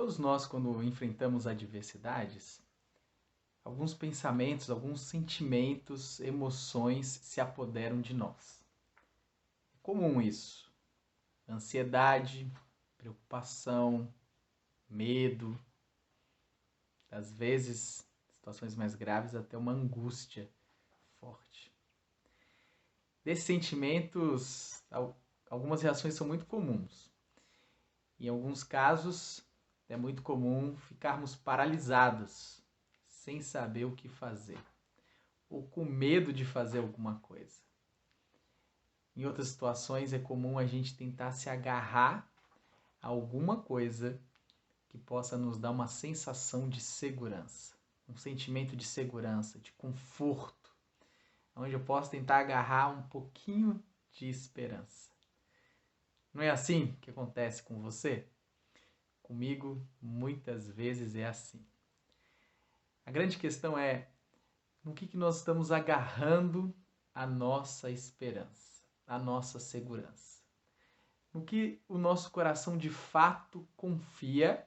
Todos nós, quando enfrentamos adversidades, alguns pensamentos, alguns sentimentos, emoções se apoderam de nós. É comum isso. Ansiedade, preocupação, medo, às vezes, situações mais graves, até uma angústia forte. Desses sentimentos, algumas reações são muito comuns. Em alguns casos, é muito comum ficarmos paralisados, sem saber o que fazer, ou com medo de fazer alguma coisa. Em outras situações, é comum a gente tentar se agarrar a alguma coisa que possa nos dar uma sensação de segurança, um sentimento de segurança, de conforto, onde eu posso tentar agarrar um pouquinho de esperança. Não é assim que acontece com você? Comigo, muitas vezes é assim. A grande questão é no que nós estamos agarrando a nossa esperança, a nossa segurança. No que o nosso coração de fato confia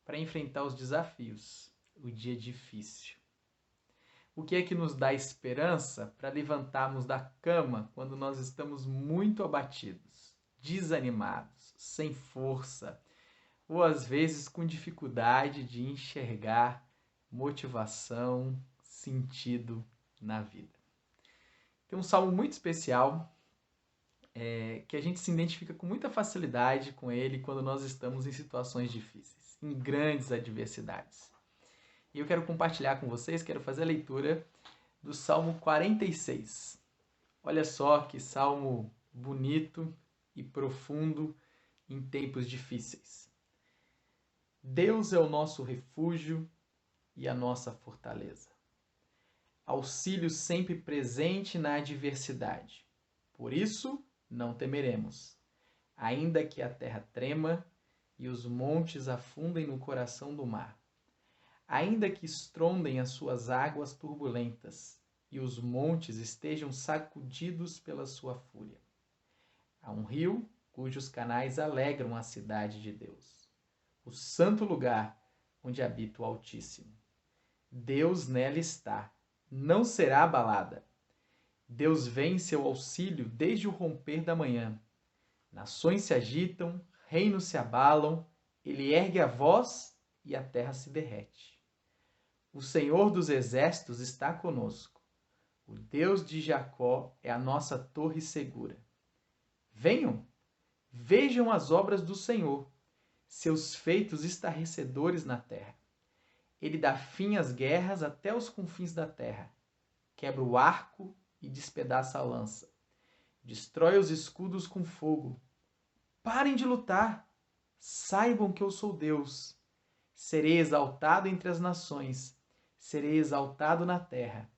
para enfrentar os desafios, o dia difícil. O que é que nos dá esperança para levantarmos da cama quando nós estamos muito abatidos, desanimados, sem força, ou às vezes com dificuldade de enxergar motivação, sentido na vida. Tem um salmo muito especial que a gente se identifica com muita facilidade com ele quando nós estamos em situações difíceis, em grandes adversidades. E eu quero compartilhar com vocês, quero fazer a leitura do Salmo 46. Olha só que salmo bonito e profundo em tempos difíceis. Deus é o nosso refúgio e a nossa fortaleza. Auxílio sempre presente na adversidade. Por isso, não temeremos, ainda que a terra trema e os montes afundem no coração do mar. Ainda que estrondem as suas águas turbulentas e os montes estejam sacudidos pela sua fúria. Há um rio cujos canais alegram a cidade de Deus, o santo lugar onde habita o Altíssimo. Deus nela está, não será abalada. Deus vem em seu auxílio desde o romper da manhã. Nações se agitam, reinos se abalam, ele ergue a voz e a terra se derrete. O Senhor dos exércitos está conosco. O Deus de Jacó é a nossa torre segura. Venham, vejam as obras do Senhor, seus feitos estarrecedores na terra. Ele dá fim às guerras até os confins da terra. Quebra o arco e despedaça a lança. Destrói os escudos com fogo. Parem de lutar. Saibam que eu sou Deus. Serei exaltado entre as nações. Serei exaltado na terra.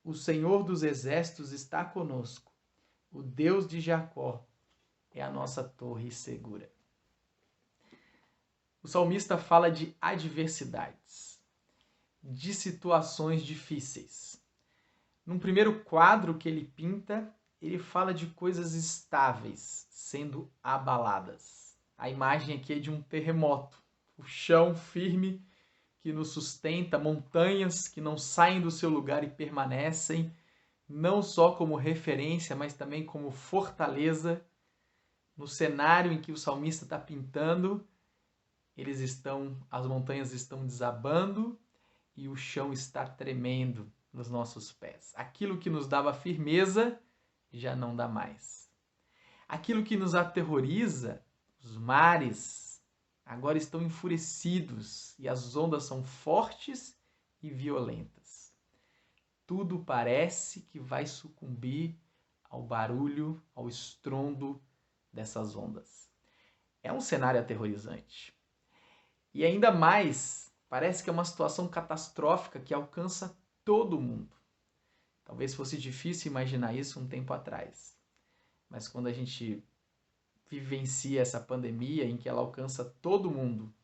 O Senhor dos exércitos está conosco. O Deus de Jacó é a nossa torre segura. O salmista fala de adversidades, de situações difíceis. Num primeiro quadro que ele pinta, ele fala de coisas estáveis sendo abaladas. A imagem aqui é de um terremoto, o chão firme que nos sustenta, montanhas que não saem do seu lugar e permanecem, não só como referência, mas também como fortaleza. No cenário em que o salmista está pintando, as montanhas estão desabando e o chão está tremendo nos nossos pés. Aquilo que nos dava firmeza já não dá mais. Aquilo que nos aterroriza, os mares, agora estão enfurecidos e as ondas são fortes e violentas. Tudo parece que vai sucumbir ao barulho, ao estrondo dessas ondas. É um cenário aterrorizante. E ainda mais, parece que é uma situação catastrófica que alcança todo mundo. Talvez fosse difícil imaginar isso um tempo atrás. Mas quando a gente vivencia essa pandemia em que ela alcança todo mundo,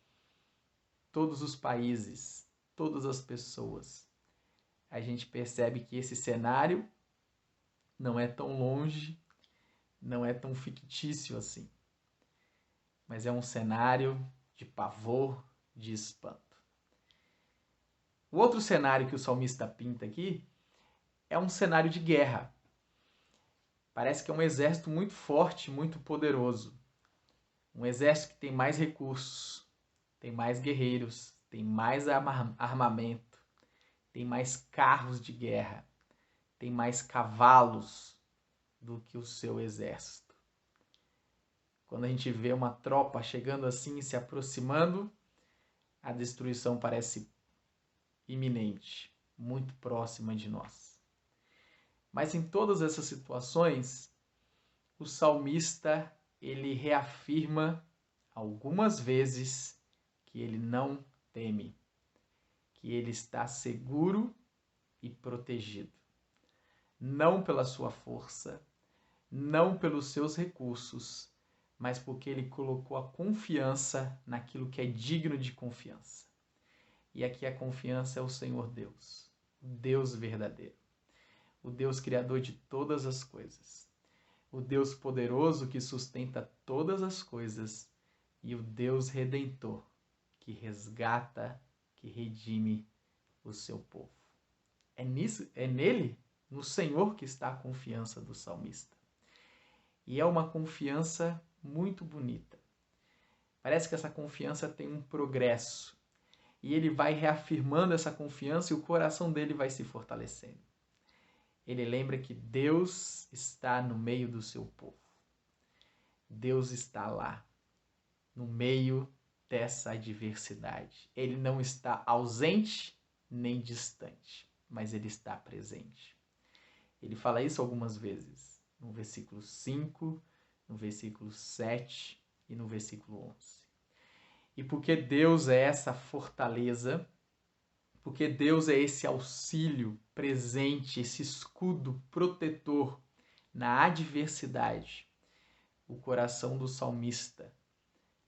todos os países, todas as pessoas, a gente percebe que esse cenário não é tão longe, não é tão fictício assim. Mas é um cenário de pavor, de espanto. O outro cenário que o salmista pinta aqui é um cenário de guerra. Parece que é um exército muito forte, muito poderoso. Um exército que tem mais recursos, tem mais guerreiros, tem mais armamento, tem mais carros de guerra, tem mais cavalos do que o seu exército. Quando a gente vê uma tropa chegando assim e se aproximando, a destruição parece iminente, muito próxima de nós. Mas em todas essas situações, o salmista ele reafirma algumas vezes que ele não teme, que ele está seguro e protegido. Não pela sua força, não pelos seus recursos, mas porque ele colocou a confiança naquilo que é digno de confiança. E aqui a confiança é o Senhor Deus, o Deus verdadeiro, o Deus criador de todas as coisas, o Deus poderoso que sustenta todas as coisas e o Deus redentor que resgata, que redime o seu povo. É nele, no Senhor, que está a confiança do salmista. E é uma confiança muito bonita. Parece que essa confiança tem um progresso. E ele vai reafirmando essa confiança e o coração dele vai se fortalecendo. Ele lembra que Deus está no meio do seu povo. Deus está lá, no meio dessa adversidade. Ele não está ausente nem distante, mas ele está presente. Ele fala isso algumas vezes, no versículo 5, no versículo 7 e no versículo 11. E porque Deus é essa fortaleza, porque Deus é esse auxílio presente, esse escudo protetor na adversidade, o coração do salmista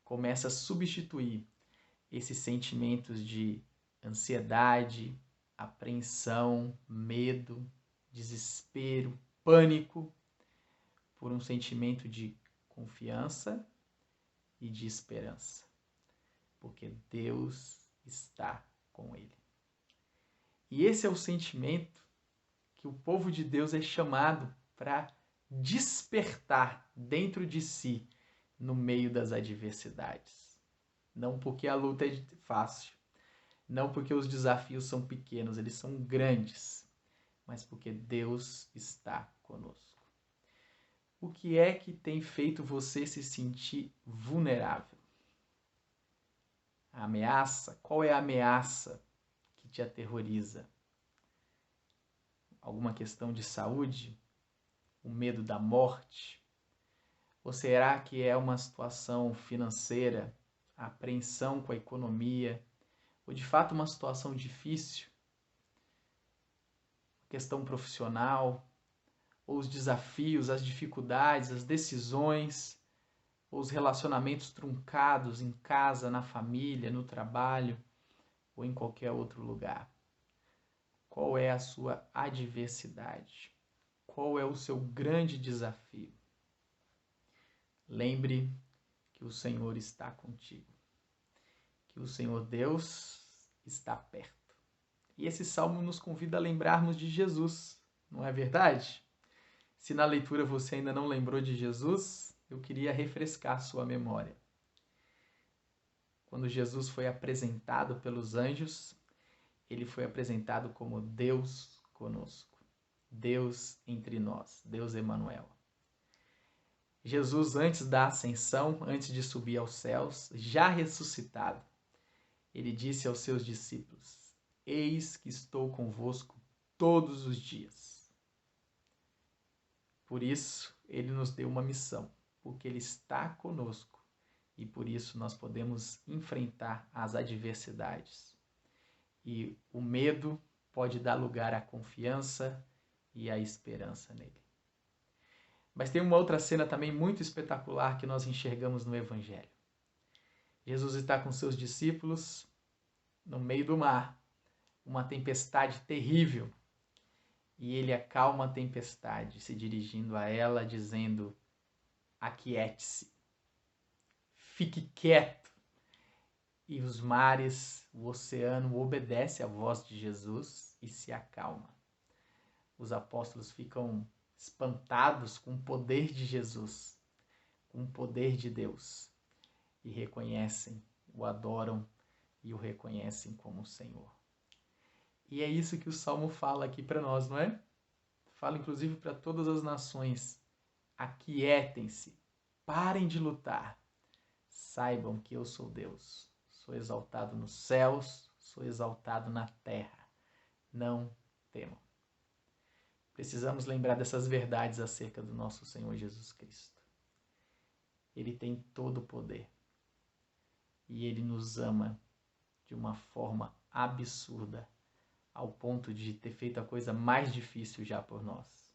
começa a substituir esses sentimentos de ansiedade, apreensão, medo, desespero, pânico, por um sentimento de confiança e de esperança, porque Deus está com ele. E esse é o sentimento que o povo de Deus é chamado para despertar dentro de si no meio das adversidades. Não porque a luta é fácil, não porque os desafios são pequenos, eles são grandes, mas porque Deus está conosco. O que é que tem feito você se sentir vulnerável? A ameaça? Qual é a ameaça que te aterroriza? Alguma questão de saúde? O medo da morte? Ou será que é uma situação financeira, a apreensão com a economia, ou de fato uma situação difícil? Questão profissional, ou os desafios, as dificuldades, as decisões, ou os relacionamentos truncados em casa, na família, no trabalho, ou em qualquer outro lugar? Qual é a sua adversidade? Qual é o seu grande desafio? Lembre que o Senhor está contigo, que o Senhor Deus está perto. E esse salmo nos convida a lembrarmos de Jesus, não é verdade? Se na leitura você ainda não lembrou de Jesus, eu queria refrescar sua memória. Quando Jesus foi apresentado pelos anjos, ele foi apresentado como Deus conosco, Deus entre nós, Deus Emanuel. Jesus, antes da ascensão, antes de subir aos céus, já ressuscitado, ele disse aos seus discípulos: eis que estou convosco todos os dias. Por isso, ele nos deu uma missão, porque ele está conosco e por isso nós podemos enfrentar as adversidades. E o medo pode dar lugar à confiança e à esperança nele. Mas tem uma outra cena também muito espetacular que nós enxergamos no Evangelho. Jesus está com seus discípulos no meio do mar, uma tempestade terrível, e ele acalma a tempestade, se dirigindo a ela, dizendo: aquiete-se, fique quieto. e os mares, o oceano obedece à voz de Jesus e se acalma. Os apóstolos ficam espantados com o poder de Jesus, com o poder de Deus, e reconhecem, o adoram e o reconhecem como o Senhor. E é isso que o Salmo fala aqui para nós, não é? Fala inclusive para todas as nações: aquietem-se, parem de lutar, saibam que eu sou Deus, sou exaltado nos céus, sou exaltado na terra, não temam. Precisamos lembrar dessas verdades acerca do nosso Senhor Jesus Cristo. Ele tem todo o poder e Ele nos ama de uma forma absurda, ao ponto de ter feito a coisa mais difícil já por nós,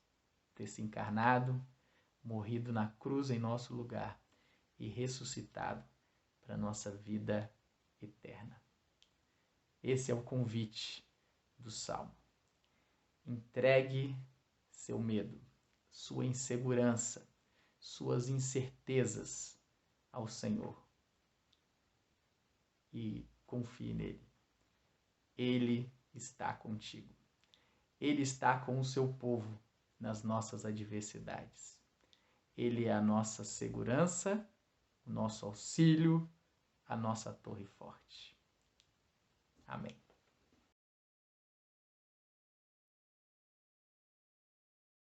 ter se encarnado, morrido na cruz em nosso lugar e ressuscitado para a nossa vida eterna. Esse é o convite do Salmo. Entregue seu medo, sua insegurança, suas incertezas ao Senhor e confie nele. Ele está contigo. Ele está com o seu povo nas nossas adversidades. Ele é a nossa segurança, o nosso auxílio, a nossa torre forte. Amém.